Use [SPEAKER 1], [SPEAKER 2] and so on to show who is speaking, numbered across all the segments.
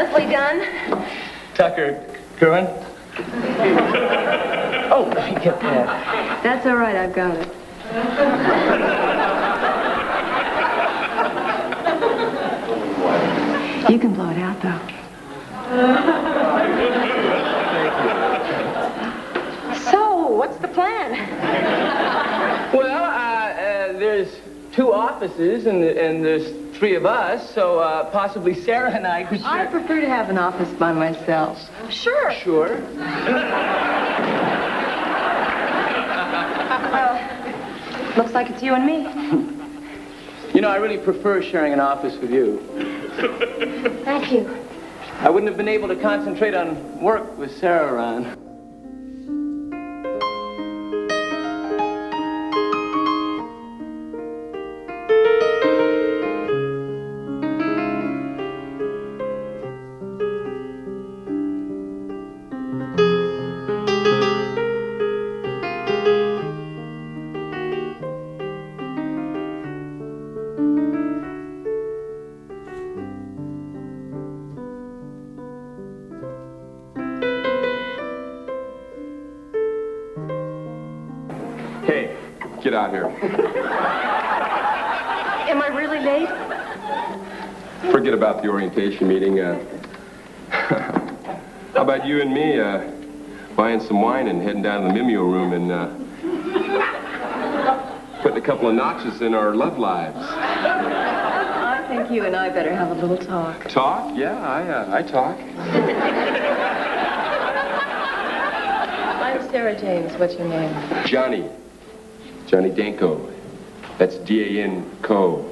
[SPEAKER 1] Leslie Dunn.
[SPEAKER 2] Tucker Kerwin. Oh, let me get that.
[SPEAKER 1] That's all right, I've got it. You can blow it out, though. So, what's the plan?
[SPEAKER 2] Well, there's 2 offices, and there's 3 of us, so possibly Sarah and I could share.
[SPEAKER 1] I prefer to have an office by myself. Sure.
[SPEAKER 2] Sure.
[SPEAKER 1] Looks like it's you and me.
[SPEAKER 2] You know, I really prefer sharing an office with you.
[SPEAKER 1] Thank you.
[SPEAKER 2] I wouldn't have been able to concentrate on work with Sarah around.
[SPEAKER 3] Get out here.
[SPEAKER 1] Am I really late?
[SPEAKER 3] Forget about the orientation meeting. How about you and me buying some wine and heading down to the Mimeo room and putting a couple of notches in our love lives?
[SPEAKER 1] I think you and I better have a little talk.
[SPEAKER 3] Talk? Yeah, I talk.
[SPEAKER 1] I'm Sarah James. What's your name?
[SPEAKER 3] Johnny Danko. That's D-A-N-Co.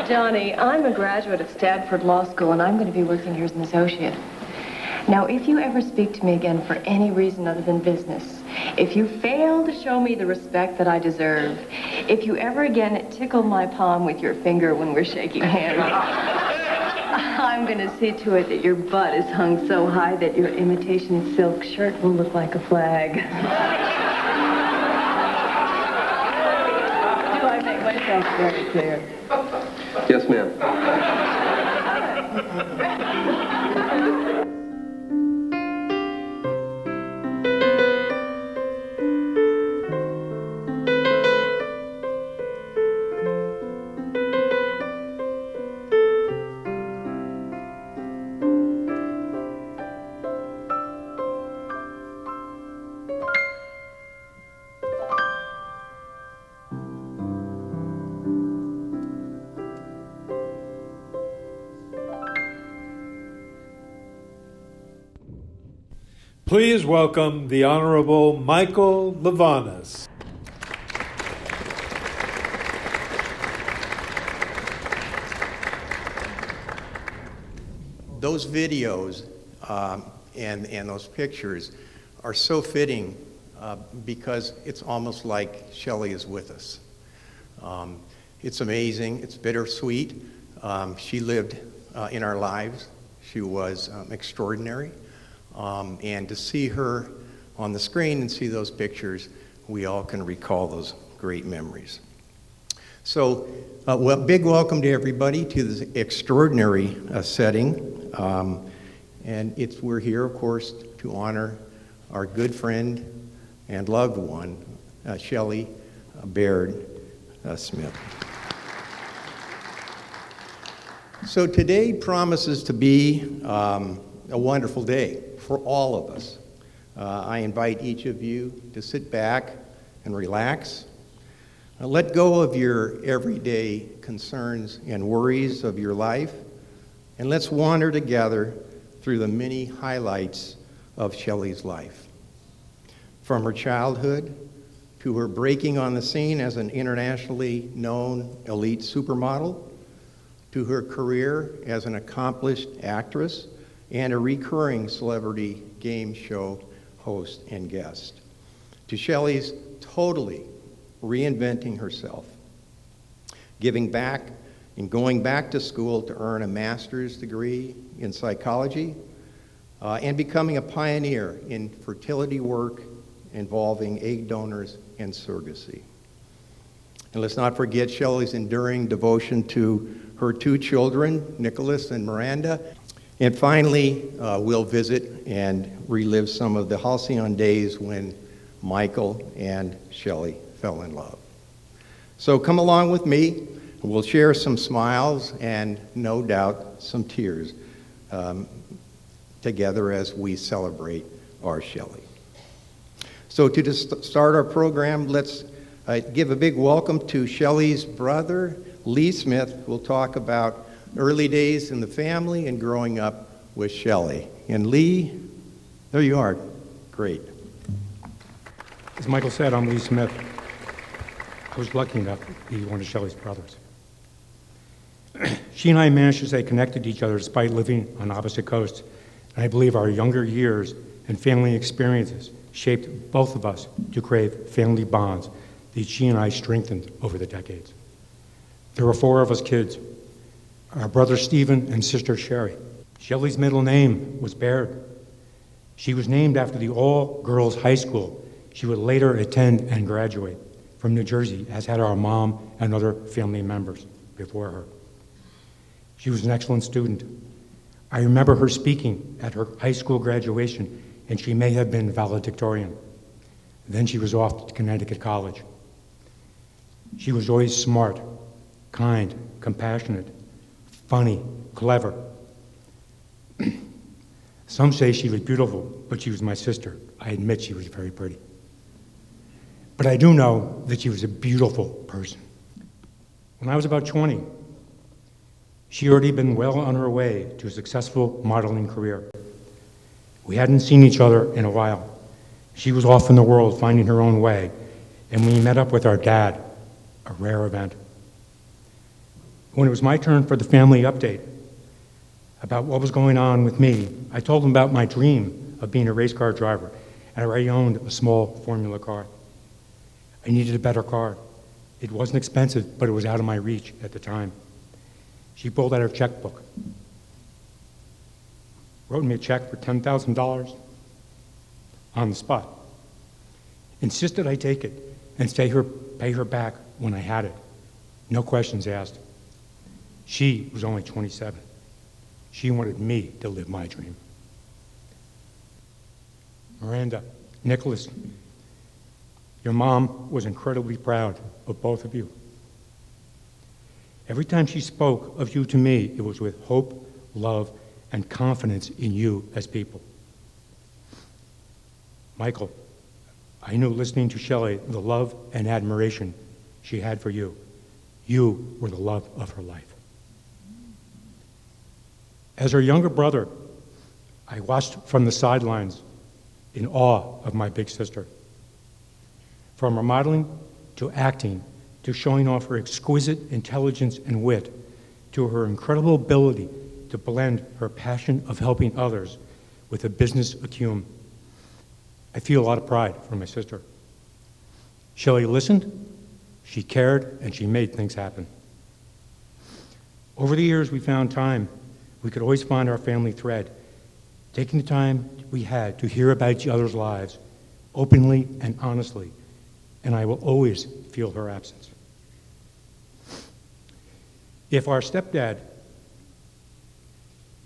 [SPEAKER 1] Johnny, I'm a graduate of Stanford Law School, and I'm going to be working here as an associate. Now, if you ever speak to me again for any reason other than business, if you fail to show me the respect that I deserve, if you ever again tickle my palm with your finger when we're shaking hands, I'm going to see to it that your butt is hung so high that your imitation silk shirt will look like a flag. Myself very clear.
[SPEAKER 3] Yes, ma'am.
[SPEAKER 4] Please welcome the Honorable Michael Levanas.
[SPEAKER 5] Those videos and those pictures are so fitting because it's almost like Shelley is with us. It's amazing. It's bittersweet. She lived in our lives. She was extraordinary. And to see her on the screen and see those pictures, we all can recall those great memories. So, big welcome to everybody to this extraordinary setting. And we're here, of course, to honor our good friend and loved one, Shelley Smith. So today promises to be a wonderful day for all of us. I invite each of you to sit back and relax. Let go of your everyday concerns and worries of your life, and let's wander together through the many highlights of Shelley's life. From her childhood to her breaking on the scene as an internationally known elite supermodel, to her career as an accomplished actress and a recurring celebrity game show host and guest, to Shelley's totally reinventing herself, giving back and going back to school to earn a master's degree in psychology, and becoming a pioneer in fertility work involving egg donors and surrogacy. And let's not forget Shelley's enduring devotion to her two children, Nicholas and Miranda. And finally, we'll visit and relive some of the halcyon days when Michael and Shelley fell in love. So come along with me. We'll share some smiles and no doubt some tears together as we celebrate our Shelley. So to start our program, let's give a big welcome to Shelley's brother, Leigh Smith, who will talk about early days in the family and growing up with Shelley. And Leigh, there you are. Great.
[SPEAKER 6] As Michael said, I'm Leigh Smith. I was lucky enough to be one of Shelley's brothers. She and I managed to stay connected to each other despite living on opposite coasts. And I believe our younger years and family experiences shaped both of us to crave family bonds that she and I strengthened over the decades. There were 4 of us kids, our brother Stephen and sister Sherry. Shelley's middle name was Baird. She was named after the all-girls high school she would later attend and graduate from New Jersey, as had our mom and other family members before her. She was an excellent student. I remember her speaking at her high school graduation, and she may have been valedictorian. Then she was off to Connecticut College. She was always smart, kind, compassionate, funny, clever. Some say she was beautiful, but she was my sister. I admit she was very pretty. But I do know that she was a beautiful person. When I was about 20, she had already been well on her way to a successful modeling career. We hadn't seen each other in a while. She was off in the world finding her own way, and we met up with our dad, a rare event. When it was my turn for the family update about what was going on with me, I told him about my dream of being a race car driver, and I already owned a small Formula car. I needed a better car. It wasn't expensive, but it was out of my reach at the time. She pulled out her checkbook, wrote me a check for $10,000 on the spot, insisted I take it and pay her back when I had it. No questions asked. She was only 27. She wanted me to live my dream. Miranda, Nicholas, your mom was incredibly proud of both of you. Every time she spoke of you to me, it was with hope, love, and confidence in you as people. Michael, I knew listening to Shelley the love and admiration she had for you. You were the love of her life. As her younger brother, I watched from the sidelines in awe of my big sister. From her modeling to acting, to showing off her exquisite intelligence and wit, to her incredible ability to blend her passion of helping others with a business acumen. I feel a lot of pride for my sister. Shelley listened, she cared, and she made things happen. Over the years, we found time. We could always find our family thread, taking the time we had to hear about each other's lives openly and honestly, and I will always feel her absence. If our stepdad,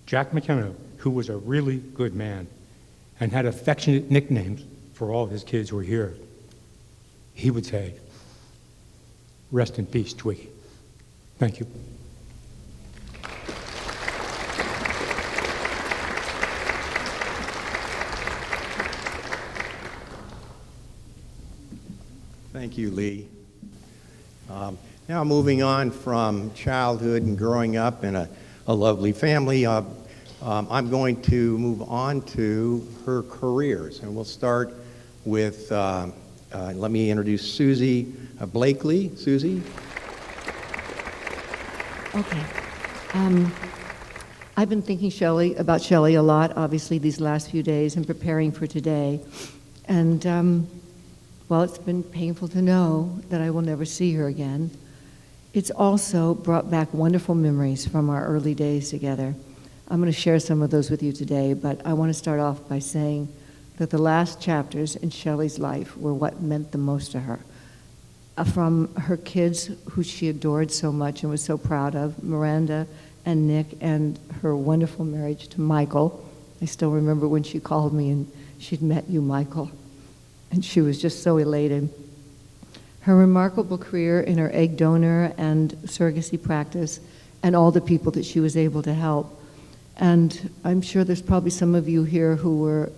[SPEAKER 6] Jack McKenna, who was a really good man and had affectionate nicknames for all his kids who were here, he would say, "Rest in peace, Twiggy." Thank you.
[SPEAKER 5] Thank you, Leigh. Now moving on from childhood and growing up in a lovely family, I'm going to move on to her careers. And we'll start with, let me introduce Susie Blakely. Susie?
[SPEAKER 7] Okay. I've been thinking about Shelley a lot, obviously, these last few days and preparing for today. And while it's been painful to know that I will never see her again, it's also brought back wonderful memories from our early days together. I'm going to share some of those with you today, but I want to start off by saying that the last chapters in Shelley's life were what meant the most to her. from her kids, who she adored so much and was so proud of, Miranda and Nick, and her wonderful marriage to Michael. I still remember when she called me and she'd met you, Michael, and she was just so elated. Her remarkable career in her egg donor and surrogacy practice, and all the people that she was able to help. And I'm sure there's probably some of you here who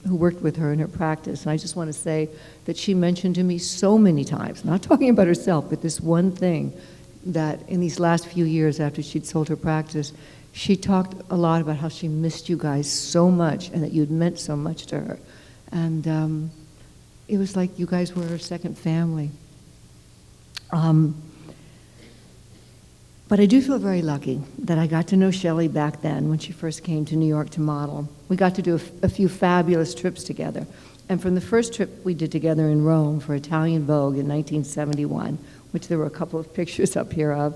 [SPEAKER 7] worked with her in her practice. And I just want to say that she mentioned to me so many times, not talking about herself, but this one thing, that in these last few years after she'd sold her practice, she talked a lot about how she missed you guys so much and that you'd meant so much to her. And it was like you guys were her second family. But I do feel very lucky that I got to know Shelley back then when she first came to New York to model. We got to do a few fabulous trips together. And from the first trip we did together in Rome for Italian Vogue in 1971, which there were a couple of pictures up here of,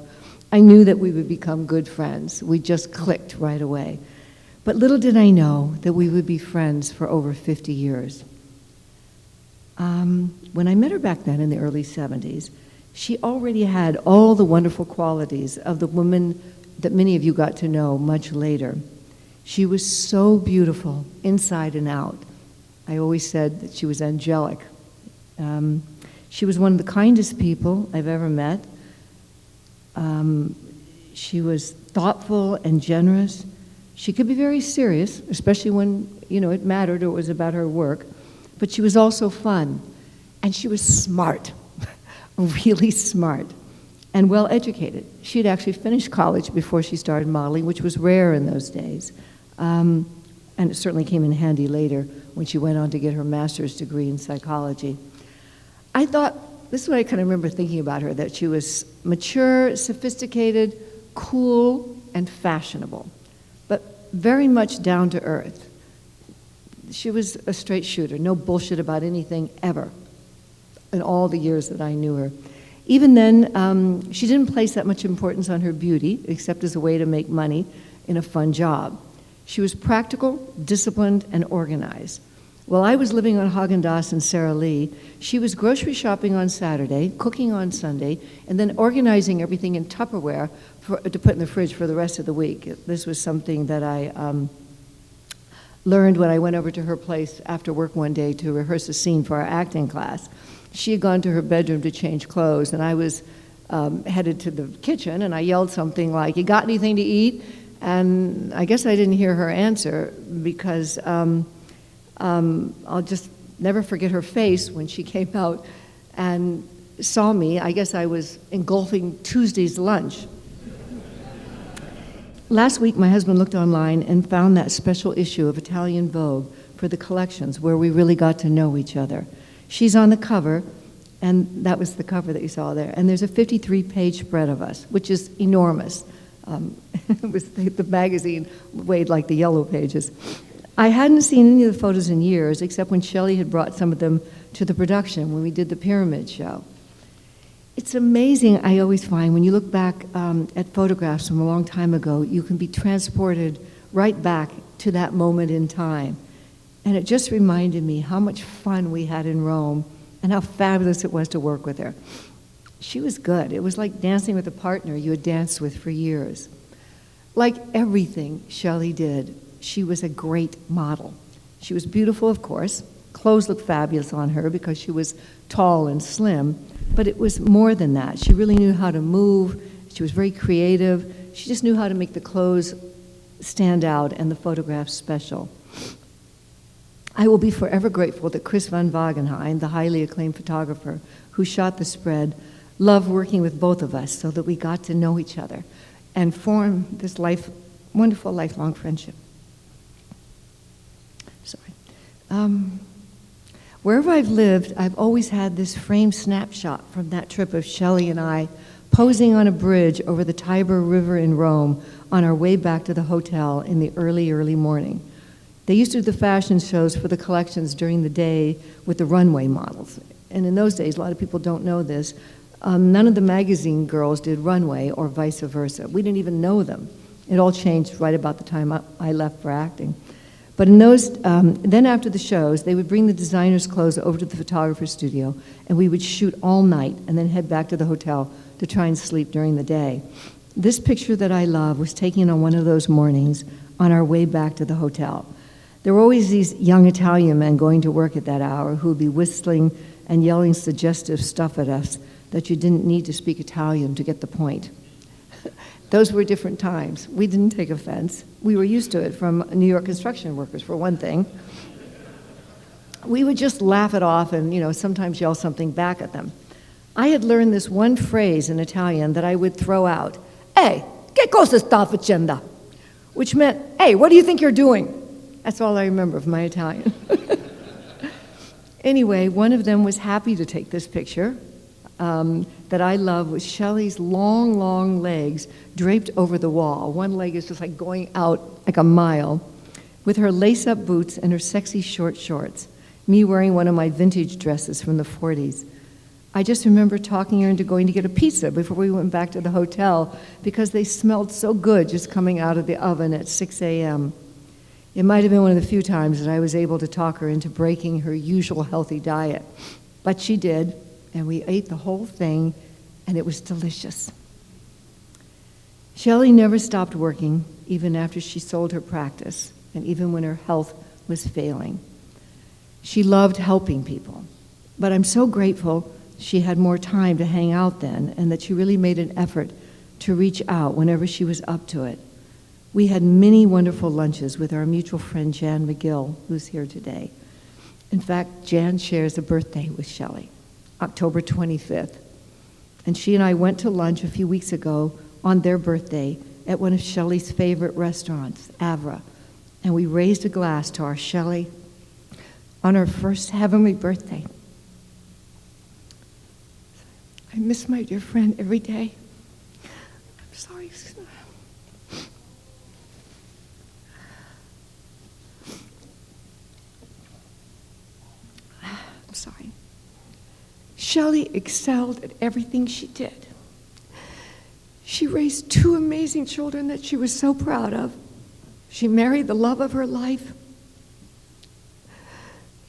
[SPEAKER 7] I knew that we would become good friends. We just clicked right away. But little did I know that we would be friends for over 50 years. When I met her back then in the early 70s, she already had all the wonderful qualities of the woman that many of you got to know much later. She was so beautiful, inside and out. I always said that she was angelic. She was one of the kindest people I've ever met. She was thoughtful and generous. She could be very serious, especially when, it mattered or it was about her work. But she was also fun. And she was smart. Really smart and well educated. She'd actually finished college before she started modeling, which was rare in those days. And it certainly came in handy later when she went on to get her master's degree in psychology. I thought, this is what I kind of remember thinking about her, that she was mature, sophisticated, cool, and fashionable, but very much down to earth. She was a straight shooter, no bullshit about anything ever. In all the years that I knew her. Even then, she didn't place that much importance on her beauty, except as a way to make money in a fun job. She was practical, disciplined, and organized. While I was living on Haagen-Dazs and Sara Lee, she was grocery shopping on Saturday, cooking on Sunday, and then organizing everything in Tupperware to put in the fridge for the rest of the week. This was something that I learned when I went over to her place after work one day to rehearse a scene for our acting class. She had gone to her bedroom to change clothes, and I was headed to the kitchen, and I yelled something like, "You got anything to eat?" And I guess I didn't hear her answer because I'll just never forget her face when she came out and saw me. I guess I was engulfing Tuesday's lunch. Last week, my husband looked online and found that special issue of Italian Vogue for the collections where we really got to know each other. She's on the cover, and that was the cover that you saw there. And there's a 53-page spread of us, which is enormous. It was the magazine weighed like the yellow pages. I hadn't seen any of the photos in years, except when Shelley had brought some of them to the production when we did the Pyramid Show. It's amazing, I always find, when you look back at photographs from a long time ago, you can be transported right back to that moment in time. And it just reminded me how much fun we had in Rome and how fabulous it was to work with her. She was good. It was like dancing with a partner you had danced with for years. Like everything Shelley did, she was a great model. She was beautiful, of course. Clothes looked fabulous on her because she was tall and slim, but it was more than that. She really knew how to move. She was very creative. She just knew how to make the clothes stand out and the photographs special. I will be forever grateful that Chris van Wagenheim, the highly acclaimed photographer who shot the spread, loved working with both of us so that we got to know each other and form this wonderful lifelong friendship. Sorry. Wherever I've lived, I've always had this framed snapshot from that trip of Shelley and I posing on a bridge over the Tiber River in Rome on our way back to the hotel in the early, early morning. They used to do the fashion shows for the collections during the day with the runway models. And in those days, a lot of people don't know this, none of the magazine girls did runway or vice versa. We didn't even know them. It all changed right about the time I left for acting. But in those, then after the shows, they would bring the designer's clothes over to the photographer's studio, and we would shoot all night and then head back to the hotel to try and sleep during the day. This picture that I love was taken on one of those mornings on our way back to the hotel. There were always these young Italian men going to work at that hour who would be whistling and yelling suggestive stuff at us that you didn't need to speak Italian to get the point. Those were different times. We didn't take offense. We were used to it from New York construction workers, for one thing. We would just laugh it off and, sometimes yell something back at them. I had learned this one phrase in Italian that I would throw out, "Hey, che cosa sta facendo?" Which meant, "Hey, what do you think you're doing?" That's all I remember of my Italian. Anyway, one of them was happy to take this picture that I love with Shelley's long, long legs draped over the wall. One leg is just like going out like a mile, with her lace-up boots and her sexy short shorts, me wearing one of my vintage dresses from the 40s. I just remember talking her into going to get a pizza before we went back to the hotel because they smelled so good just coming out of the oven at 6 a.m. It might have been one of the few times that I was able to talk her into breaking her usual healthy diet. But she did, and we ate the whole thing, and it was delicious. Shelley never stopped working, even after she sold her practice, and even when her health was failing. She loved helping people, but I'm so grateful she had more time to hang out then, and that she really made an effort to reach out whenever she was up to it. We had many wonderful lunches with our mutual friend Jan McGill, who's here today. In fact, Jan shares a birthday with Shelley, October 25th. And she and I went to lunch a few weeks ago on their birthday at one of Shelley's favorite restaurants, Avra. And we raised a glass to our Shelley on her first heavenly birthday. I miss my dear friend every day. I'm sorry. I'm sorry. Shelley excelled at everything she did. She raised two amazing children that she was so proud of. She married the love of her life.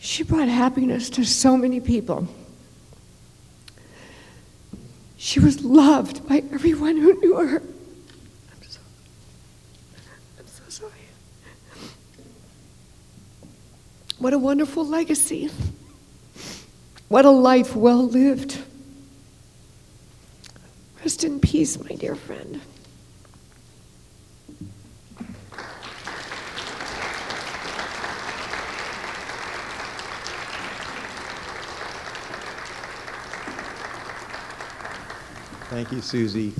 [SPEAKER 7] She brought happiness to so many people. She was loved by everyone who knew her. I'm so sorry. What a wonderful legacy. What a life well lived. Rest in peace, my dear friend.
[SPEAKER 5] Thank you, Susie,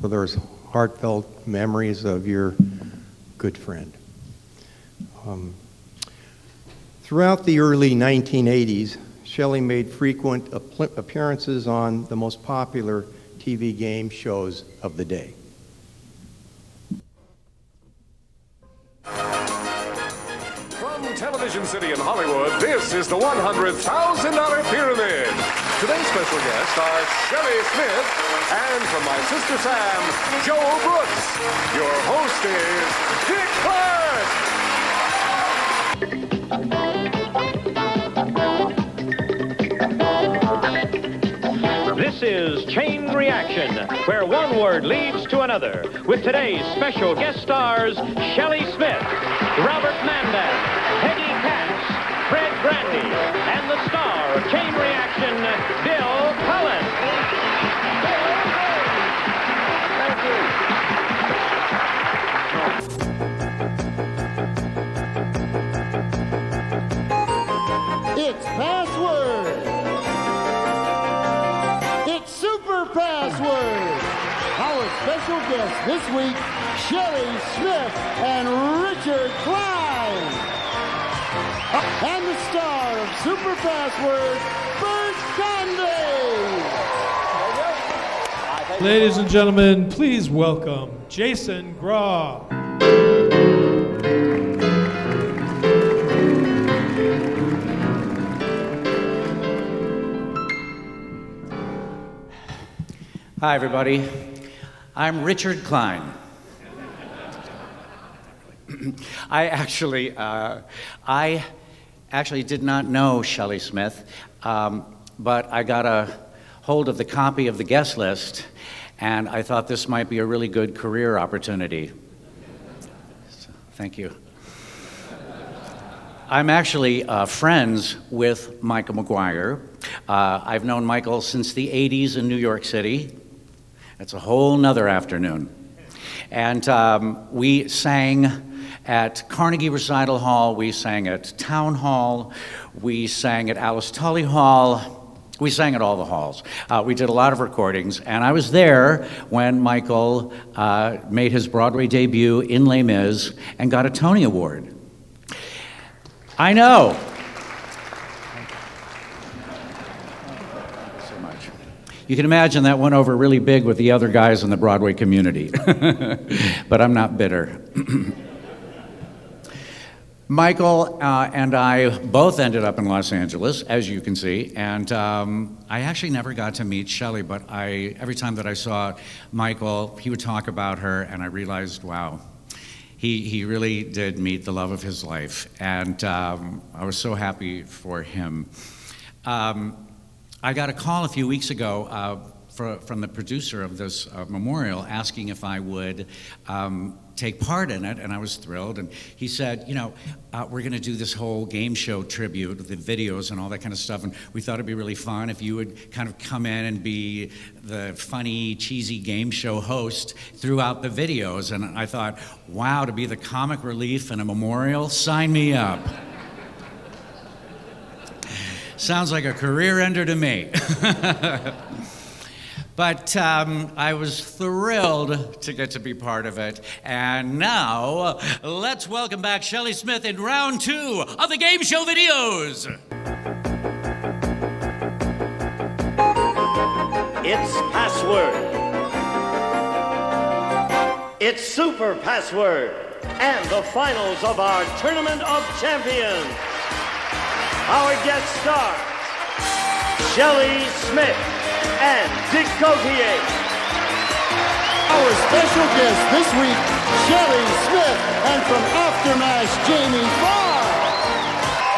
[SPEAKER 5] for those heartfelt memories of your good friend. Throughout the early 1980s, Shelley made frequent appearances on the most popular TV game shows of the day.
[SPEAKER 8] From Television City in Hollywood, this is the $100,000 Pyramid. Today's special guests are Shelley Smith, and from my sister Sam, Joe Brooks. Your host is Dick Clark.
[SPEAKER 9] This is Chain Reaction, where one word leads to another, with today's special guest stars, Shelley Smith, Robert Mandan, Peggy Cass, Fred Grandy, and the star of Chain Reaction, Bill Collins. Thank you.
[SPEAKER 10] It's Password. It's Super Password. Our special guests this week, Shelley Smith and Richard Klein. And the star of Super Password, Bert Convey.
[SPEAKER 4] Ladies and gentlemen, please welcome Jason Graae.
[SPEAKER 11] Hi, everybody. I'm Richard Klein. I actually did not know Shelley Smith, but I got a hold of the copy of the guest list, and I thought this might be a really good career opportunity. So, thank you. I'm actually friends with Michael Maguire. I've known Michael since the 80s in New York City. That's a whole nother afternoon. And we sang at Carnegie Recital Hall, we sang at Town Hall, we sang at Alice Tully Hall, we sang at all the halls. We did a lot of recordings, and I was there when Michael made his Broadway debut in Les Mis and got a Tony Award. I know. So much. You can imagine that went over really big with the other guys in the Broadway community, but I'm not bitter. Michael and I both ended up in Los Angeles, as you can see, and I actually never got to meet Shelley, but every time that I saw Michael, he would talk about her, and I realized, wow, he really did meet the love of his life, and I was so happy for him. I got a call a few weeks ago from the producer of this memorial asking if I would take part in it, and I was thrilled. And he said, you know, we're going to do this whole game show tribute, the videos and all that kind of stuff, and we thought it'd be really fun if you would kind of come in and be the funny, cheesy game show host throughout the videos. And I thought, wow, to be the comic relief in a memorial, sign me up. Sounds like a career ender to me. But I was thrilled to get to be part of it. And now, let's welcome back Shelley Smith in round 2 of the game show videos.
[SPEAKER 12] It's password. It's super password. And the finals of our Tournament of Champions. Our guest stars, Shelley Smith and Dick Gautier.
[SPEAKER 10] Our special guest this week, Shelley Smith, and from Aftermath, Jamie Farr.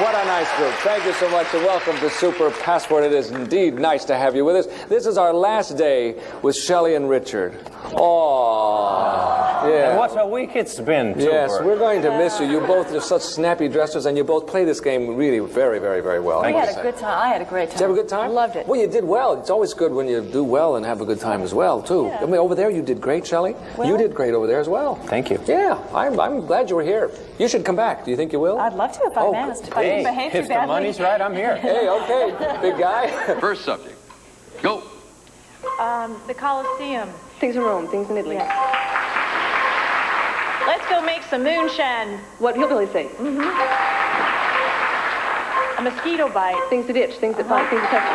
[SPEAKER 13] What a nice group. Thank you so much, and welcome to Super Passport. It is indeed nice to have you with us. This is our last day with Shelley and Richard. Aww. Yeah.
[SPEAKER 14] And what a week it's been, Super.
[SPEAKER 13] Yes, we're going to miss you. You both are such snappy dressers, and you both play this game really very, very, very well.
[SPEAKER 1] We had a good time. I had a great time.
[SPEAKER 13] Did you have a good time?
[SPEAKER 1] Loved it.
[SPEAKER 13] Well, you did well. It's always good when you do well and have a good time as well, too.
[SPEAKER 1] Yeah.
[SPEAKER 13] I mean, over there you did great, Shelley.
[SPEAKER 1] Well,
[SPEAKER 13] you did great over there as well.
[SPEAKER 14] Thank you.
[SPEAKER 13] Yeah, I'm glad you were here. You should come back. Do you think you will?
[SPEAKER 1] I'd love to if I'm asked. If I didn't behave too
[SPEAKER 14] If
[SPEAKER 1] badly.
[SPEAKER 14] the money's right, I'm here.
[SPEAKER 13] Hey, okay, big guy.
[SPEAKER 3] First subject. Go.
[SPEAKER 15] The Colosseum.
[SPEAKER 1] Things in Rome, things in Italy.
[SPEAKER 15] Yes. Let's go make some moonshine.
[SPEAKER 1] What hillbilly say?
[SPEAKER 15] Mm-hmm. A mosquito bite.
[SPEAKER 1] Things that itch, things that bite, things that touch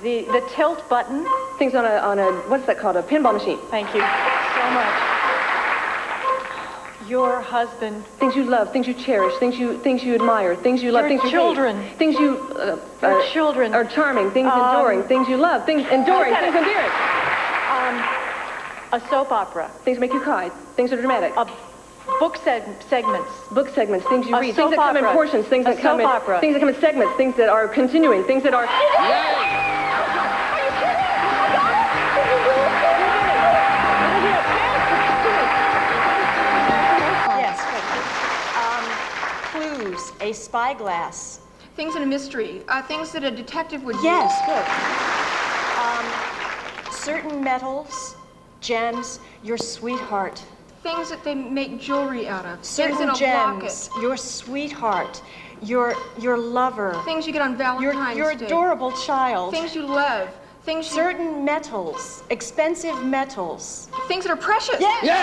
[SPEAKER 1] you.
[SPEAKER 15] The tilt button.
[SPEAKER 1] Things on a what's that called? A pinball machine.
[SPEAKER 15] Thank you so much. Your husband.
[SPEAKER 1] Things you love, things you cherish, things you admire, things you love,
[SPEAKER 15] Your
[SPEAKER 1] things you
[SPEAKER 15] children.
[SPEAKER 1] hate, things you
[SPEAKER 15] Your children
[SPEAKER 1] are charming, things enduring, things you love, things enduring, things endearing.
[SPEAKER 15] A soap opera.
[SPEAKER 1] Things make you cry, things that are dramatic.
[SPEAKER 15] Book segments.
[SPEAKER 1] Book segments, things you
[SPEAKER 15] A
[SPEAKER 1] read,
[SPEAKER 15] soap
[SPEAKER 1] things that come in
[SPEAKER 15] opera.
[SPEAKER 1] portions, things that come in
[SPEAKER 15] opera.
[SPEAKER 1] things that come in segments, things that are continuing, things that are
[SPEAKER 15] Clues. A spyglass.
[SPEAKER 16] Things in a mystery. Things that a detective would
[SPEAKER 15] Yes,
[SPEAKER 16] use.
[SPEAKER 15] good. Certain metals, gems, your sweetheart.
[SPEAKER 16] Things that they make jewelry out of.
[SPEAKER 15] Certain
[SPEAKER 16] things in a
[SPEAKER 15] gems,
[SPEAKER 16] locket.
[SPEAKER 15] your sweetheart, your lover.
[SPEAKER 16] Things you get on Valentine's
[SPEAKER 15] your
[SPEAKER 16] Day.
[SPEAKER 15] adorable child.
[SPEAKER 16] Things you love. Things you...
[SPEAKER 15] Certain metals, expensive metals.
[SPEAKER 16] Things that are precious.
[SPEAKER 15] Yes.
[SPEAKER 13] Yeah!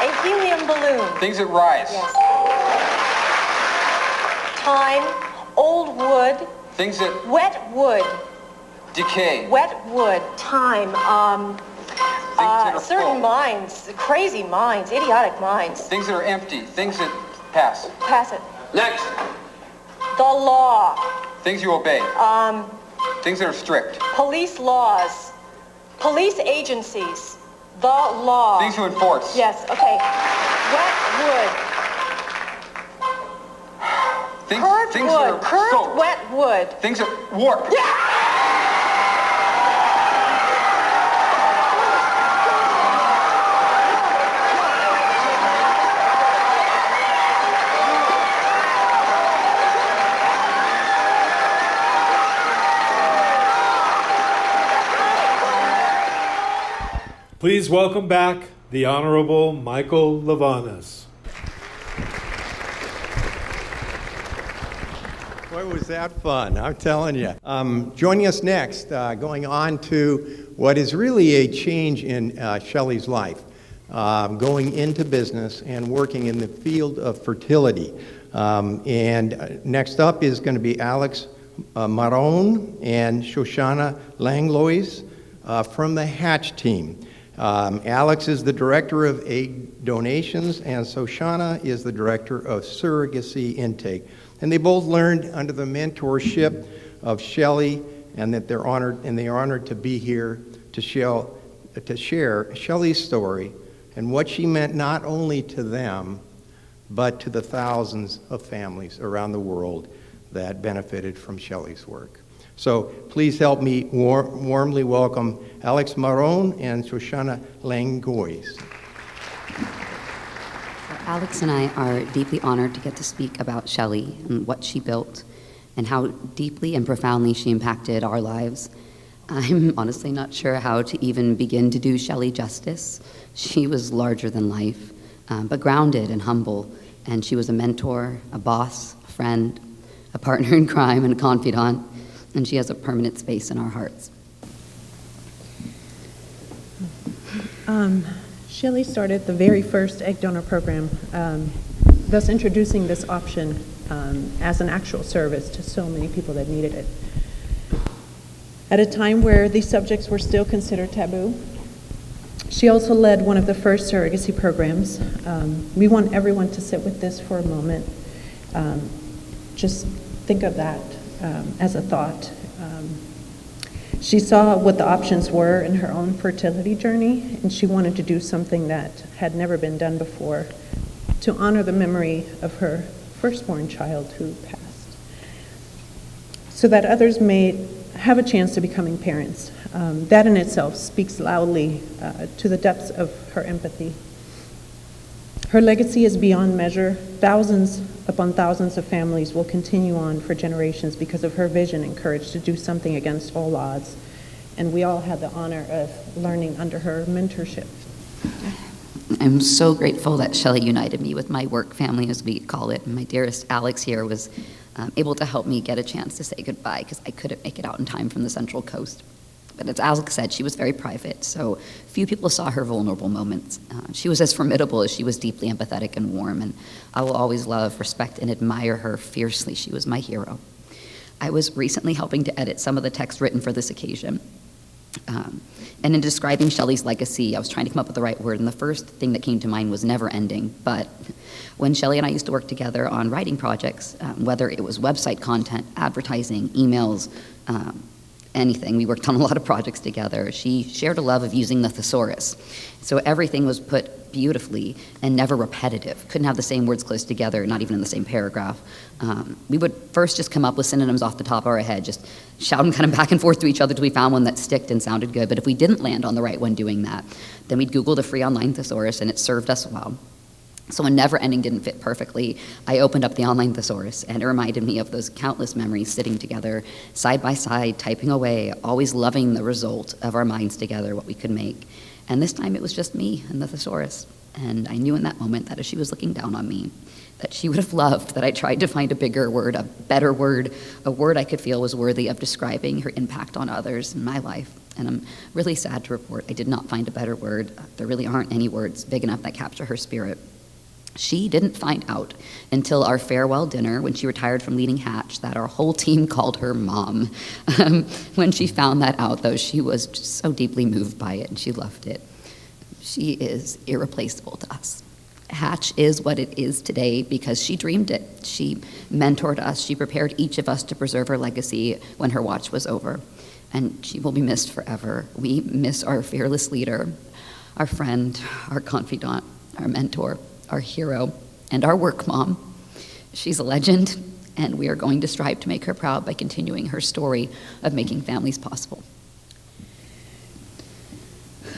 [SPEAKER 15] A helium balloon.
[SPEAKER 3] Things that rise.
[SPEAKER 15] Yes. Time, old wood.
[SPEAKER 3] Things that
[SPEAKER 15] Wet wood.
[SPEAKER 3] decay.
[SPEAKER 15] Wet wood. Time.
[SPEAKER 3] that are
[SPEAKER 15] Certain
[SPEAKER 3] full.
[SPEAKER 15] minds, crazy minds, idiotic minds.
[SPEAKER 3] Things that are empty. Things that pass.
[SPEAKER 15] Pass it.
[SPEAKER 3] Next.
[SPEAKER 15] The law.
[SPEAKER 3] Things you obey.
[SPEAKER 17] Things that are strict.
[SPEAKER 18] Police laws. Police agencies. The law.
[SPEAKER 17] Things to enforce.
[SPEAKER 18] Yes, okay. Wet wood.
[SPEAKER 17] Things
[SPEAKER 18] Curved
[SPEAKER 17] that
[SPEAKER 18] wood.
[SPEAKER 17] are
[SPEAKER 18] Curved
[SPEAKER 17] soaked.
[SPEAKER 18] wet wood.
[SPEAKER 17] Things that warp.
[SPEAKER 18] Yeah!
[SPEAKER 4] Please welcome back the Honorable Michael Levanas.
[SPEAKER 5] Boy, was that fun, I'm telling you. Joining us next, going on to what is really a change in Shelley's life, going into business and working in the field of fertility. And next up is going to be Alex Marron and Shoshannah Langlois from the Hatch team. Alex is the director of egg donations, and Shoshannah is the director of surrogacy intake. And they both learned under the mentorship of Shelley, and that they're honored to be here to share Shelley's story and what she meant not only to them, but to the thousands of families around the world that benefited from Shelley's work. So please help me warmly welcome Alex Marron and Shoshannah Langlois.
[SPEAKER 19] Alex and I are deeply honored to get to speak about Shelley and what she built and how deeply and profoundly she impacted our lives. I'm honestly not sure how to even begin to do Shelley justice. She was larger than life, but grounded and humble, and she was a mentor, a boss, a friend, a partner in crime, and a confidant, and she has a permanent space in our hearts.
[SPEAKER 20] Shelley started the very first egg donor program, thus introducing this option as an actual service to so many people that needed it. At a time where these subjects were still considered taboo, she also led one of the first surrogacy programs. We want everyone to sit with this for a moment. Just think of that as a thought. She saw what the options were in her own fertility journey, and she wanted to do something that had never been done before to honor the memory of her firstborn child who passed, so that others may have a chance to becoming parents. That in itself speaks loudly to the depths of her empathy. Her legacy is beyond measure. Thousands upon thousands of families will continue on for generations because of her vision and courage to do something against all odds. And we all had the honor of learning under her mentorship.
[SPEAKER 19] I'm so grateful that Shelley united me with my work family, as we call it. And my dearest Alex here was able to help me get a chance to say goodbye because I couldn't make it out in time from the Central Coast. But as Alex said, she was very private, so few people saw her vulnerable moments. She was as formidable as she was deeply empathetic and warm, and I will always love, respect, and admire her fiercely. She was my hero. I was recently helping to edit some of the text written for this occasion. And in describing Shelley's legacy, I was trying to come up with the right word, and the first thing that came to mind was never ending. But when Shelley and I used to work together on writing projects, whether it was website content, advertising, emails, anything. We worked on a lot of projects together. She shared a love of using the thesaurus. So everything was put beautifully and never repetitive. Couldn't have the same words close together, not even in the same paragraph. We would first just come up with synonyms off the top of our head, just shout them kind of back and forth to each other till we found one that sticked and sounded good. But if we didn't land on the right one doing that, then we'd Google the free online thesaurus, and it served us well. So when never ending didn't fit perfectly, I opened up the online thesaurus, and it reminded me of those countless memories sitting together, side by side, typing away, always loving the result of our minds together, what we could make. And this time it was just me and the thesaurus. And I knew in that moment that as she was looking down on me, that she would have loved that I tried to find a bigger word, a better word, a word I could feel was worthy of describing her impact on others in my life. And I'm really sad to report I did not find a better word. There really aren't any words big enough that capture her spirit. She didn't find out until our farewell dinner when she retired from leading Hatch that our whole team called her Mom. When she found that out, though, she was just so deeply moved by it, and she loved it. She is irreplaceable to us. Hatch is what it is today because she dreamed it. She mentored us. She prepared each of us to preserve her legacy when her watch was over. and she will be missed forever. We miss our fearless leader, our friend, our confidant, our mentor, our hero, and our work mom. She's a legend, and we are going to strive to make her proud by continuing her story of making families possible.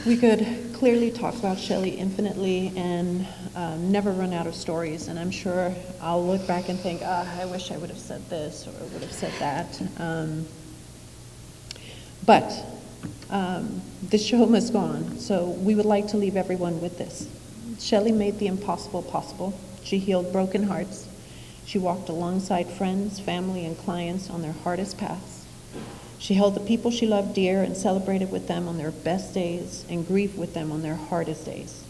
[SPEAKER 20] We could clearly talk about Shelley infinitely and never run out of stories, and I'm sure I'll look back and think, I wish I would have said this or would have said that. But the show must go on, so we would like to leave everyone with this. Shelley made the impossible possible. She healed broken hearts. She walked alongside friends, family, and clients on their hardest paths. She held the people she loved dear and celebrated with them on their best days and grieved with them on their hardest days.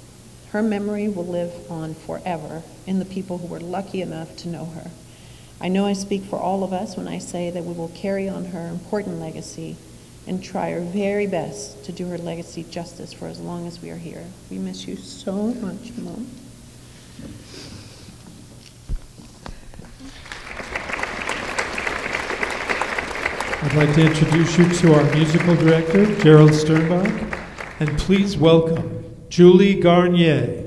[SPEAKER 20] Her memory will live on forever in the people who were lucky enough to know her. I know I speak for all of us when I say that we will carry on her important legacy and try our very best to do her legacy justice for as long as we are here. We miss you so much, Mom.
[SPEAKER 4] I'd like to introduce you to our musical director, Gerald Sternbach, and please welcome Julie Garnye.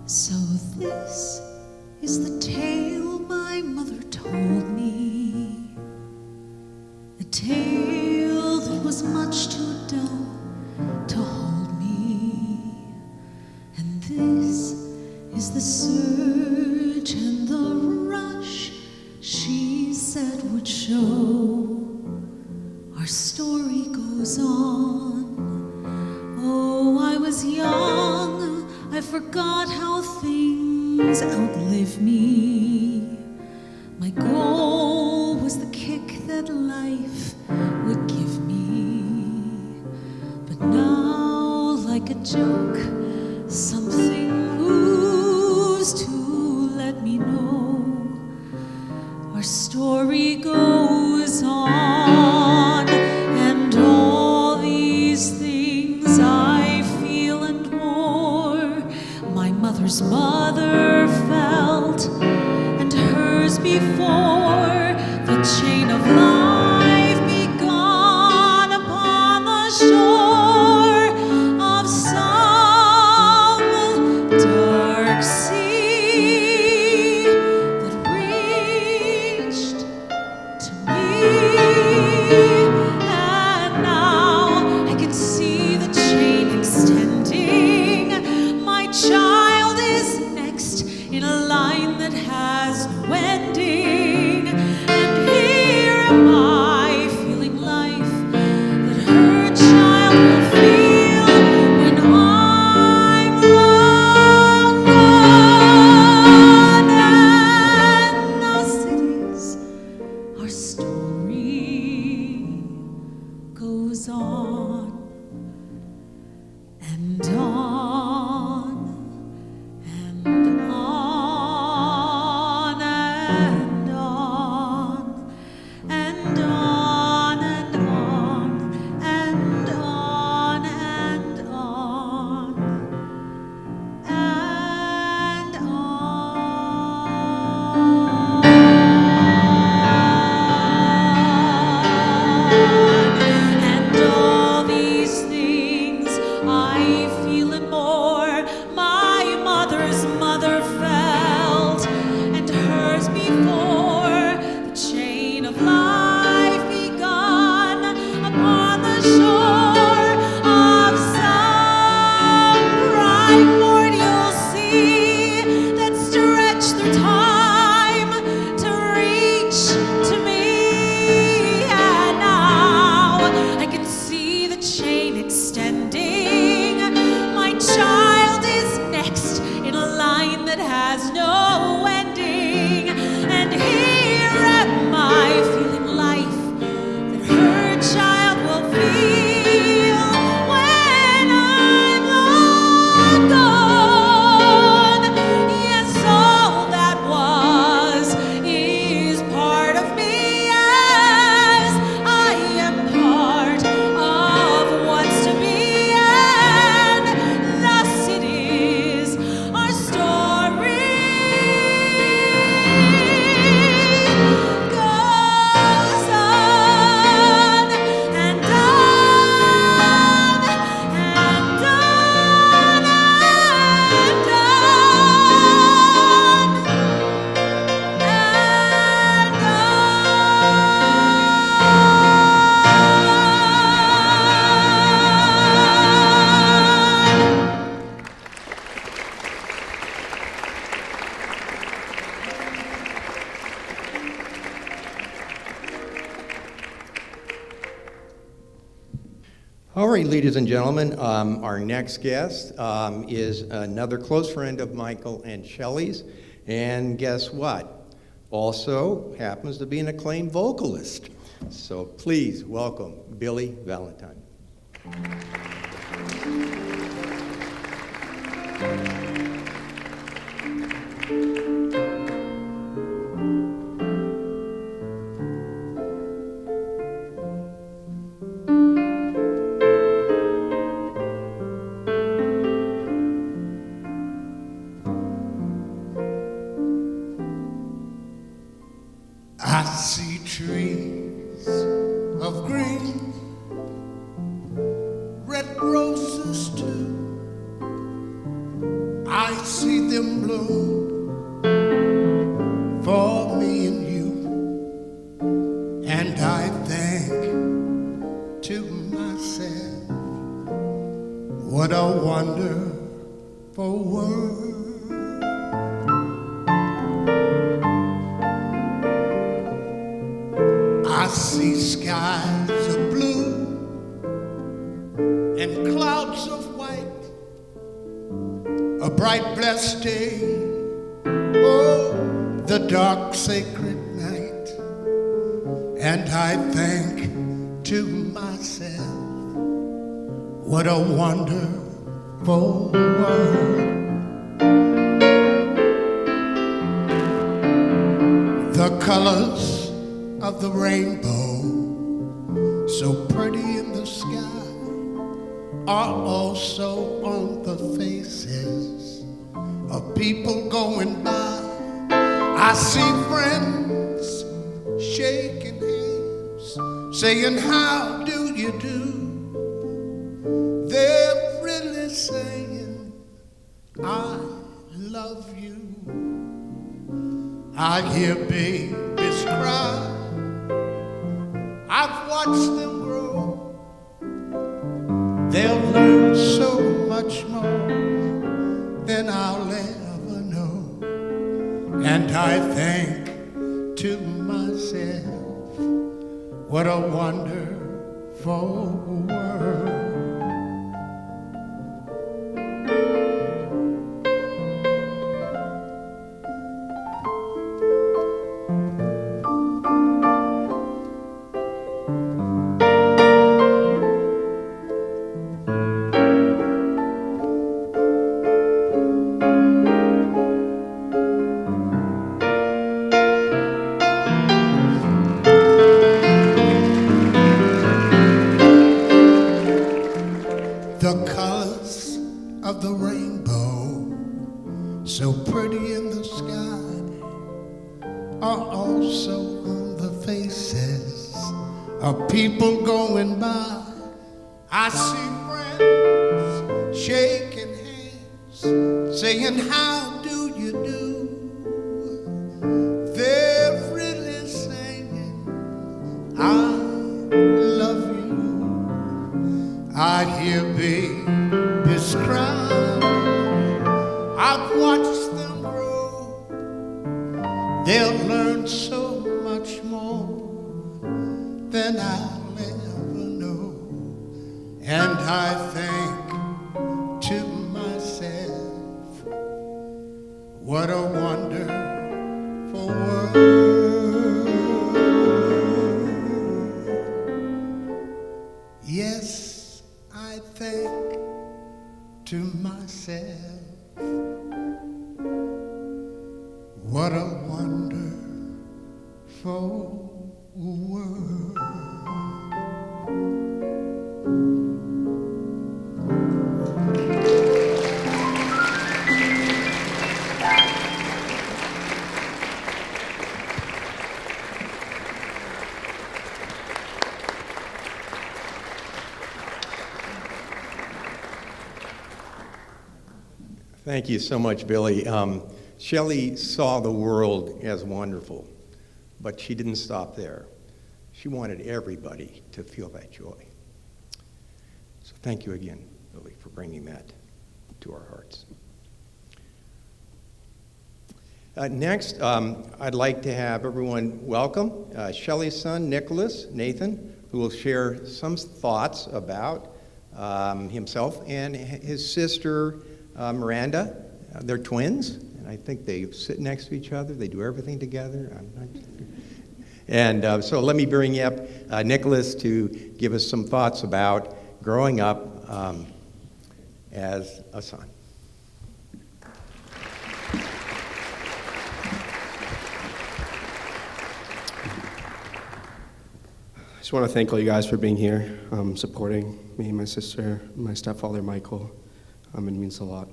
[SPEAKER 21] So this is the tale my mother told me, a tale that was much too dull to hold me, and this is the surge and the rush she said would show. Our story goes on. Oh, I was young, I forgot how things outlive me. My goal was the kick that life would give me. But now, like a joke, something moves to let me know our story goes on. And all these things I feel and more, my mother's mother felt, and hers before the chain of life begun upon the shore of some dark sea that reached to me. And now I can see the chain extending. My child is next in a line that has no ending. And here am I.
[SPEAKER 5] All right, ladies and gentlemen, our next guest is another close friend of Michael and Shelley's, and guess what? Also happens to be an acclaimed vocalist. So please welcome Billy Valentine.
[SPEAKER 2] I see trees of green, red roses too. I see them bloom for me and you, and I think to myself, what a wonderful world. I see skies of blue and clouds of white, a bright blessed day, oh, the dark sacred night, and I think to myself, what a wonderful world. The colors of the rainbow, so pretty in the sky, are also on the faces of people going by. I see friends shaking hands, saying, how do you do? They're really saying, I love you. I hear babies cry, I've watched them grow. They'll learn so much more than I'll ever know. And I think to myself, what a wonderful world. People going by, I see friends shaking hands, saying, how do you do? They're really saying, I love you. I hear babies cry, I've watched them grow. They'll learn so much more than I'll ever know. And I think to myself, what a wonderful world. Yes, I think to myself, what a wonderful world.
[SPEAKER 5] Thank you so much, Billy. Shelley saw the world as wonderful, but she didn't stop there. She wanted everybody to feel that joy. So thank you again, Billy, for bringing that to our hearts. Next, I'd like to have everyone welcome Shelley's son, Nathan, who will share some thoughts about himself and his sister, Miranda. They're twins, and I think they sit next to each other. They do everything together. And so let me bring up Nicholas to give us some thoughts about growing up as a son.
[SPEAKER 6] I just want to thank all you guys for being here, supporting me, my sister, my stepfather, Michael. It means a lot.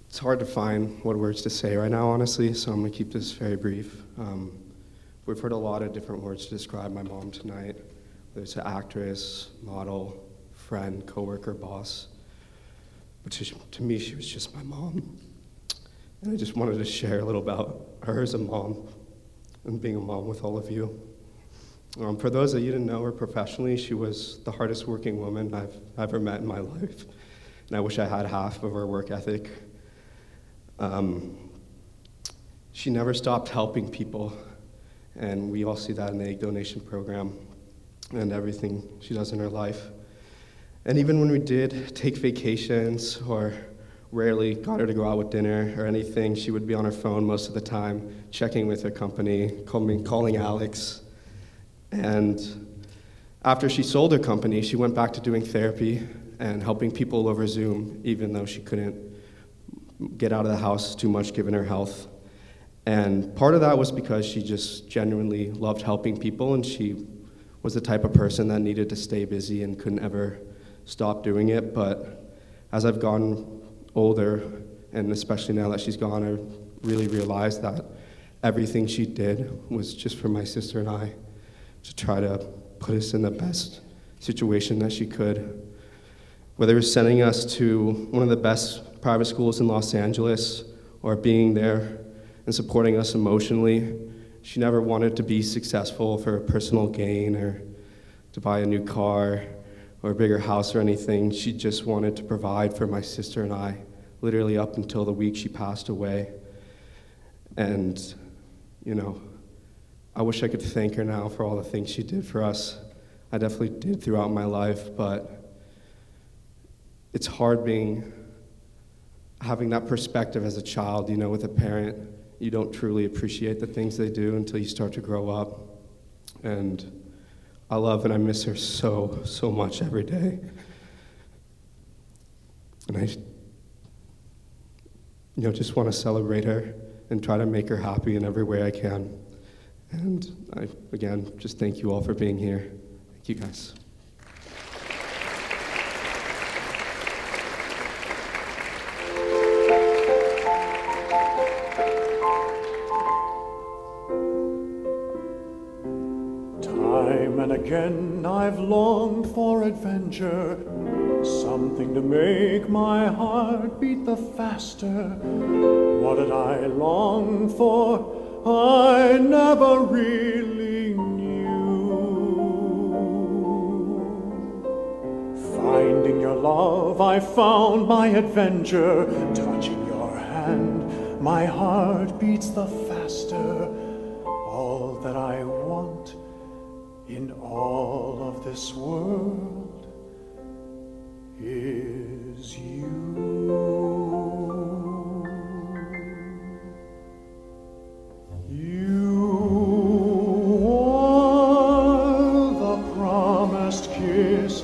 [SPEAKER 6] It's hard to find what words to say right now, honestly, so I'm going to keep this very brief. We've heard a lot of different words to describe my mom tonight, whether it's an actress, model, friend, coworker, boss. But to me, she was just my mom. And I just wanted to share a little about her as a mom and being a mom with all of you. For those that you didn't know her professionally, she was the hardest working woman I've ever met in my life. And I wish I had half of her work ethic. She never stopped helping people. And we all see that in the egg donation program and everything she does in her life. And even when we did take vacations or rarely got her to go out with dinner or anything, she would be on her phone most of the time, checking with her company, calling Alex. And after she sold her company, she went back to doing therapy and helping people over Zoom, even though she couldn't get out of the house too much given her health. And part of that was because she just genuinely loved helping people, and she was the type of person that needed to stay busy and couldn't ever stop doing it. But as I've gotten older, and especially now that she's gone, I really realized that everything she did was just for my sister and I, to try to put us in the best situation that she could. Whether it was sending us to one of the best private schools in Los Angeles or being there and supporting us emotionally, she never wanted to be successful for personal gain or to buy a new car or a bigger house or anything. She just wanted to provide for my sister and I, literally up until the week she passed away. And, you know, I wish I could thank her now for all the things she did for us. I definitely did throughout my life, but it's hard having that perspective as a child, you know, with a parent. You don't truly appreciate the things they do until you start to grow up. And I love and I miss her so, so much every day. And I, just want to celebrate her and try to make her happy in every way I can. And I, again, just thank you all for being here. Thank you, guys.
[SPEAKER 22] Time and again I've longed for adventure, something to make my heart beat the faster. What did I long for? I never really knew. Finding your love, I found my adventure. Touching your hand, my heart beats the faster. All that I want in all of this world is you.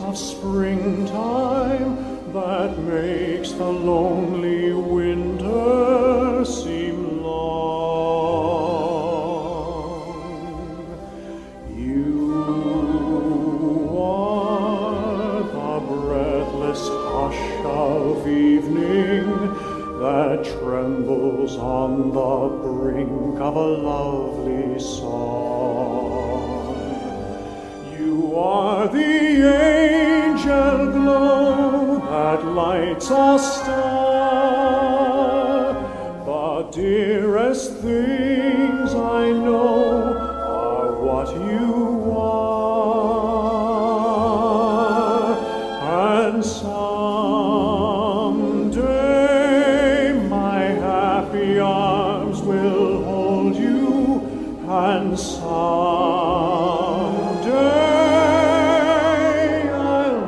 [SPEAKER 22] Of springtime that makes the lonely winter seem long. You are the breathless hush of evening that trembles on the brink of a lovely song. You are the angel glow that lights a star. The dearest things I know are what you are. And someday my happy arms will hold you, and someday I'll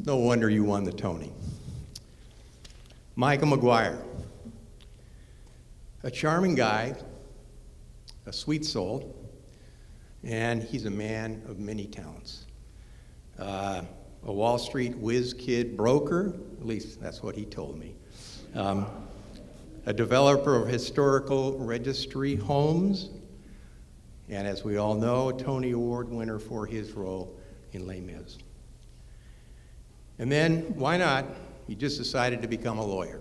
[SPEAKER 5] no wonder you won the Tony. Michael Maguire, a charming guy, a sweet soul, and he's a man of many talents. A Wall Street whiz kid broker, at least that's what he told me. A developer of historical registry homes, and as we all know, a Tony Award winner for his role in Les Mis. And then, why not, he just decided to become a lawyer.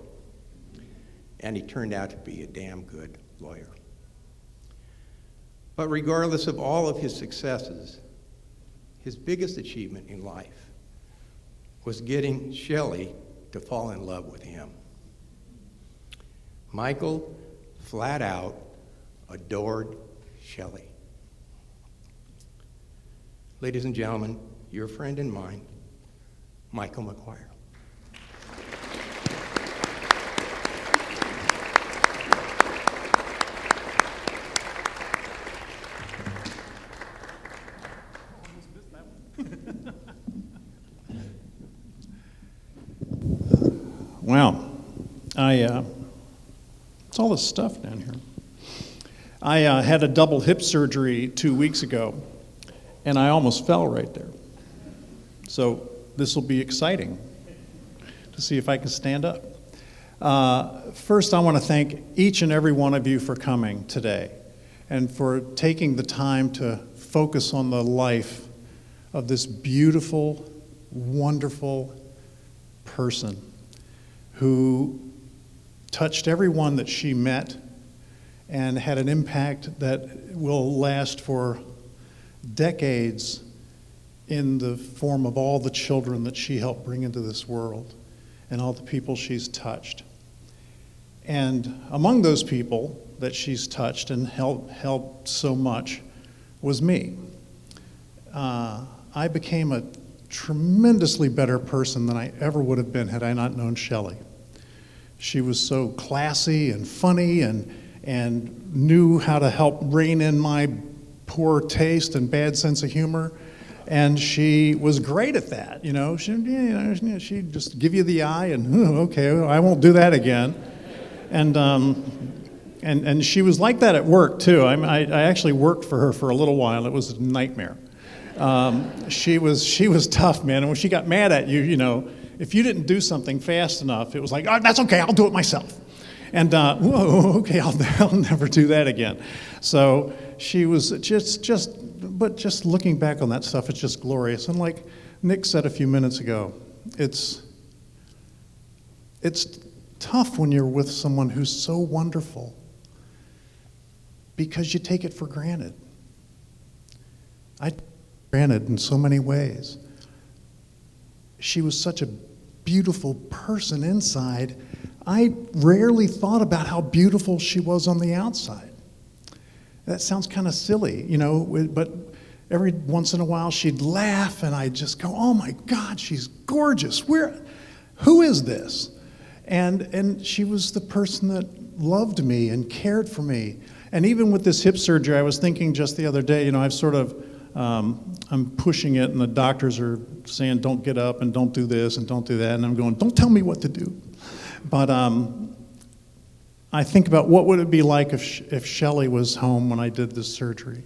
[SPEAKER 5] And he turned out to be a damn good lawyer. But regardless of all of his successes, his biggest achievement in life was getting Shelley to fall in love with him. Michael flat out adored Shelley. Ladies and gentlemen, your friend and mine, Michael Maguire.
[SPEAKER 7] Wow. It's all this stuff down here. I had a double hip surgery 2 weeks ago, and I almost fell right there. So this will be exciting to see if I can stand up. First, I want to thank each and every one of you for coming today and for taking the time to focus on the life of this beautiful, wonderful person who touched everyone that she met and had an impact that will last for decades in the form of all the children that she helped bring into this world and all the people she's touched. And among those people that she's touched and helped so much was me. I became a tremendously better person than I ever would have been had I not known Shelley. She was so classy and funny and knew how to help rein in my poor taste and bad sense of humor. And she was great at that, She'd just give you the eye and, okay, I won't do that again. And she was like that at work, too. I actually worked for her for a little while. It was a nightmare. She was tough, man. And when she got mad at you, if you didn't do something fast enough, it was like, oh, that's okay, I'll do it myself. And, whoa, okay, I'll never do that again. So she was but just looking back on that stuff, it's just glorious. And like Nick said a few minutes ago, it's tough when you're with someone who's so wonderful because you take it for granted. I took it for granted in so many ways. She was such a beautiful person inside. I rarely thought about how beautiful she was on the outside. That sounds kind of silly, but every once in a while she'd laugh and I'd just go, oh my God, she's gorgeous. Who is this? And she was the person that loved me and cared for me. And even with this hip surgery, I was thinking just the other day, I've sort of, I'm pushing it and the doctors are saying, don't get up and don't do this and don't do that. And I'm going, don't tell me what to do. But I think about what would it be like if Shelley was home when I did this surgery.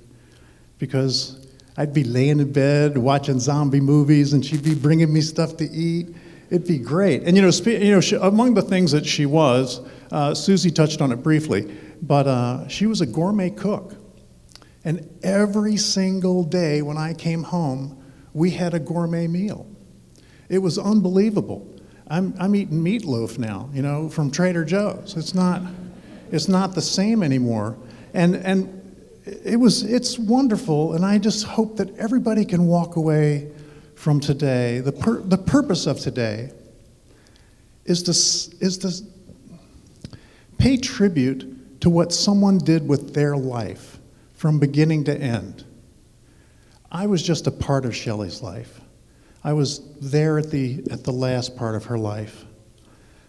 [SPEAKER 7] Because I'd be laying in bed watching zombie movies and she'd be bringing me stuff to eat. It'd be great. And among the things that she was, Susie touched on it briefly, but she was a gourmet cook. And every single day when I came home, we had a gourmet meal. It was unbelievable. I'm eating meatloaf now, from Trader Joe's. It's not the same anymore. And it's wonderful, and I just hope that everybody can walk away from today. The purpose of today is to pay tribute to what someone did with their life from beginning to end. I was just a part of Shelley's life. I was there at the last part of her life.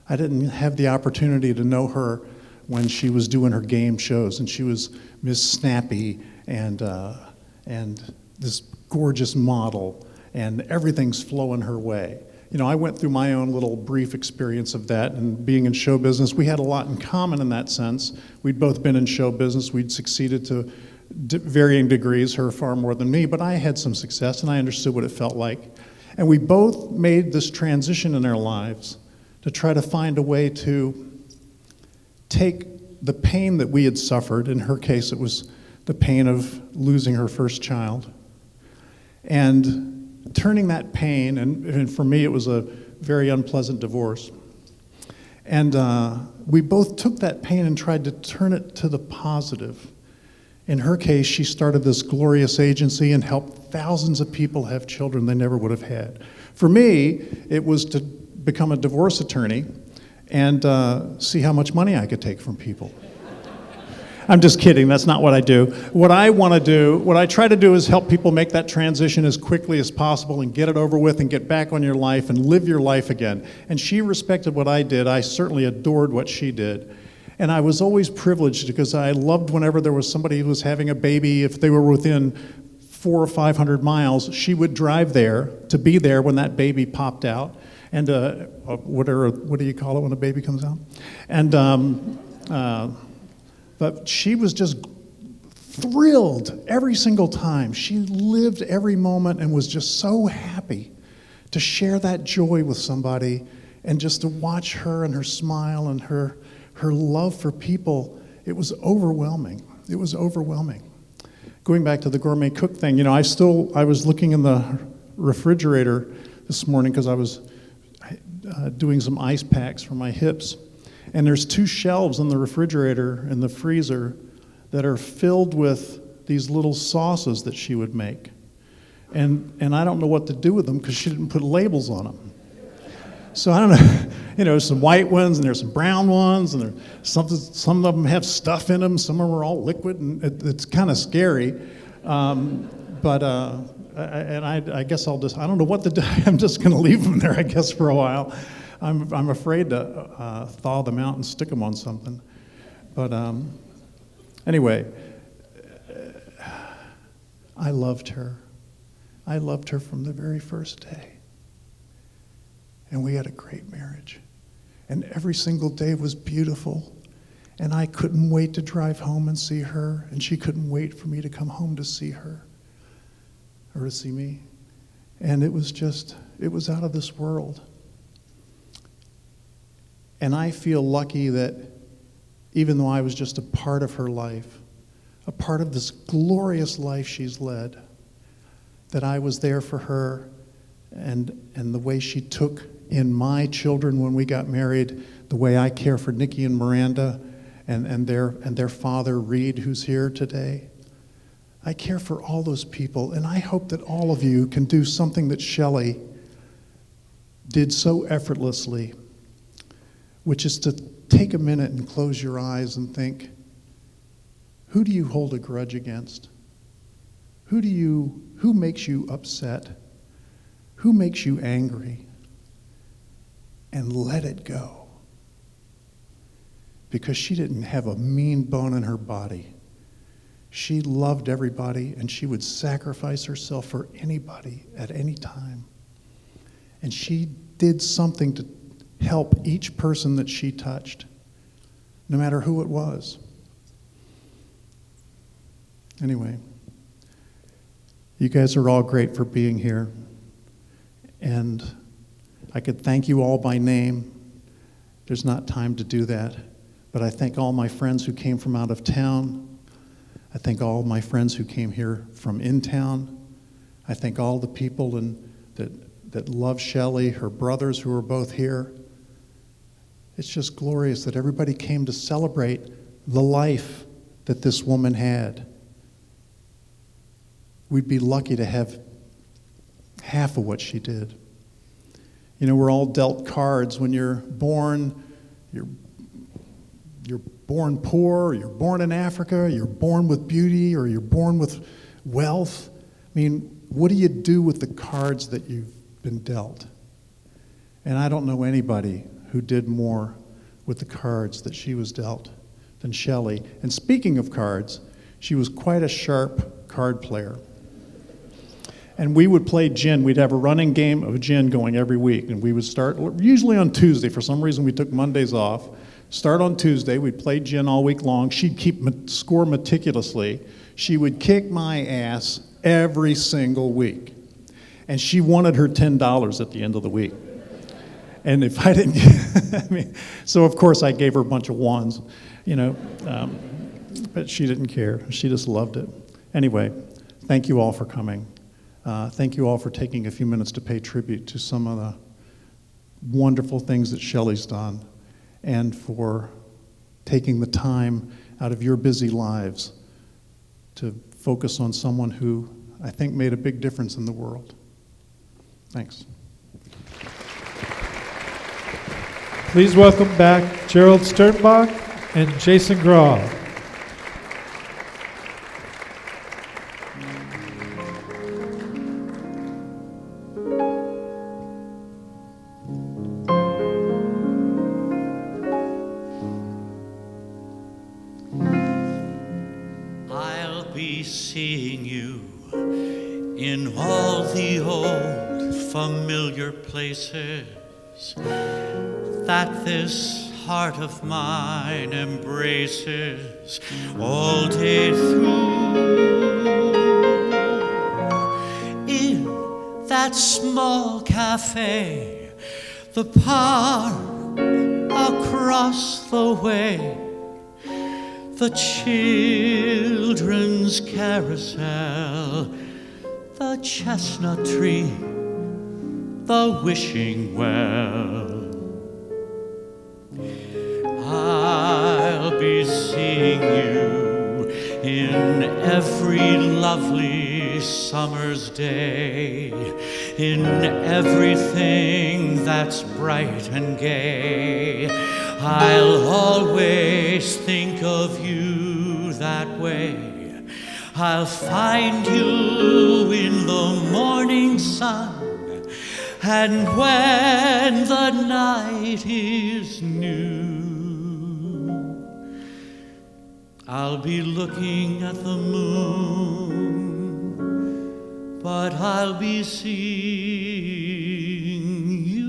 [SPEAKER 7] I didn't have the opportunity to know her when she was doing her game shows, and she was Miss Snappy and this gorgeous model, and everything's flowing her way. I went through my own little brief experience of that, and being in show business, we had a lot in common in that sense. We'd both been in show business. We'd succeeded to varying degrees, her far more than me, but I had some success, and I understood what it felt like. And we both made this transition in our lives to try to find a way to take the pain that we had suffered. In her case, it was the pain of losing her first child, and turning that pain, and for me it was a very unpleasant divorce, and we both took that pain and tried to turn it to the positive. In her case, she started this glorious agency and helped thousands of people have children they never would have had. For me, it was to become a divorce attorney and see how much money I could take from people. I'm just kidding, that's not what I do. What I try to do is help people make that transition as quickly as possible and get it over with and get back on your life and live your life again. And she respected what I did. I certainly adored what she did. And I was always privileged because I loved whenever there was somebody who was having a baby, if they were within 400 or 500 miles, she would drive there to be there when that baby popped out. And what do you call it when a baby comes out? And but she was just thrilled every single time. She lived every moment and was just so happy to share that joy with somebody, and just to watch her and her smile and her love for people. It was overwhelming. It was overwhelming. Going back to the gourmet cook thing, I was looking in the refrigerator this morning because I was doing some ice packs for my hips. And there's 2 shelves in the refrigerator and the freezer that are filled with these little sauces that she would make. And I don't know what to do with them because she didn't put labels on them. So I don't know, there's some white ones and there's some brown ones, and some of them have stuff in them, some of them are all liquid, and it's kind of scary. But I guess I don't know what to do. I'm just going to leave them there, I guess, for a while. I'm afraid to thaw them out and stick them on something. But anyway, I loved her. I loved her from the very first day. And we had a great marriage. And every single day was beautiful. And I couldn't wait to drive home and see her. And she couldn't wait for me to come home to see her or to see me. And it was out of this world. And I feel lucky that even though I was just a part of her life, a part of this glorious life she's led, that I was there for her, and the way she took in my children when we got married, the way I care for Nikki and Miranda and their father, Reed, who's here today. I care for all those people, and I hope that all of you can do something that Shelley did so effortlessly, which is to take a minute and close your eyes and think, who do you hold a grudge against? Who makes you upset? Who makes you angry? And let it go. Because she didn't have a mean bone in her body. She loved everybody, and she would sacrifice herself for anybody at any time. And she did something to help each person that she touched, no matter who it was. Anyway, you guys are all great for being here. And I could thank you all by name. There's not time to do that. But I thank all my friends who came from out of town. I thank all my friends who came here from in town. I thank all the people that love Shelley, her brothers who are both here. It's just glorious that everybody came to celebrate the life that this woman had. We'd be lucky to have half of what she did. We're all dealt cards. When you're born born poor, or you're born in Africa, you're born with beauty, or you're born with wealth. What do you do with the cards that you've been dealt? And I don't know anybody who did more with the cards that she was dealt than Shelley. And speaking of cards, she was quite a sharp card player. And we would play gin. We'd have a running game of gin going every week. And we would start, usually on Tuesday. For some reason, we took Mondays off. Start on Tuesday. We'd play gin all week long. She'd keep score meticulously. She would kick my ass every single week. And she wanted her $10 at the end of the week. And if I didn't, so of course I gave her a bunch of ones, but she didn't care. She just loved it. Anyway, thank you all for coming. Thank you all for taking a few minutes to pay tribute to some of the wonderful things that Shelley's done, and for taking the time out of your busy lives to focus on someone who I think made a big difference in the world. Thanks.
[SPEAKER 4] Please welcome back Gerald Sternbach and Jason Graae.
[SPEAKER 21] I'll be seeing you in all the old familiar places that this heart of mine embraces all day through. In that small cafe, the park across the way, the children's carousel, the chestnut tree, the wishing well. I'll be seeing you in every lovely summer's day, in everything that's bright and gay. I'll always think of you that way. I'll find you in the morning sun, and when the night is new, I'll be looking at the moon, but I'll be seeing you.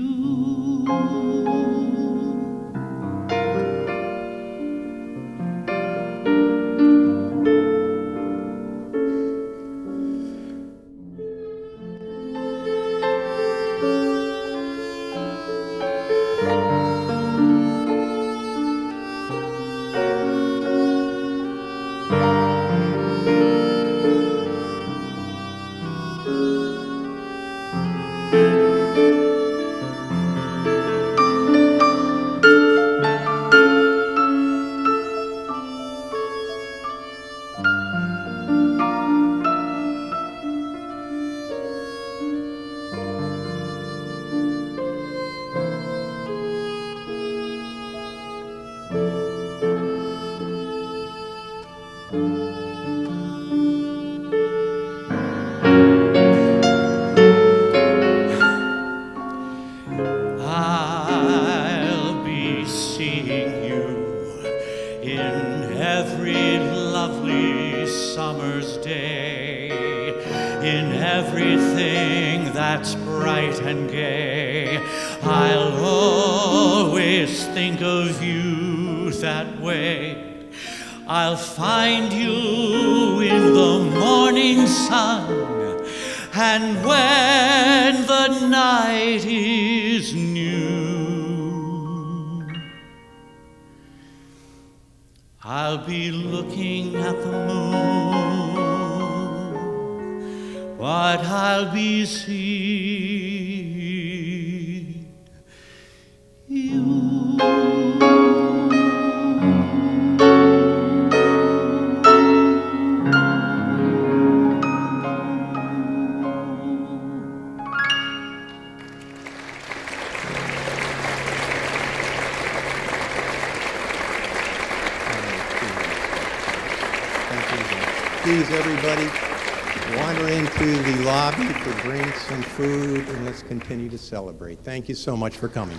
[SPEAKER 21] I'll find you in the morning sun, and when the night is new, I'll be looking at the moon, but I'll be seeing you.
[SPEAKER 5] Please, everybody, wander into the lobby for drinks and food, and let's continue to celebrate. Thank you so much for coming.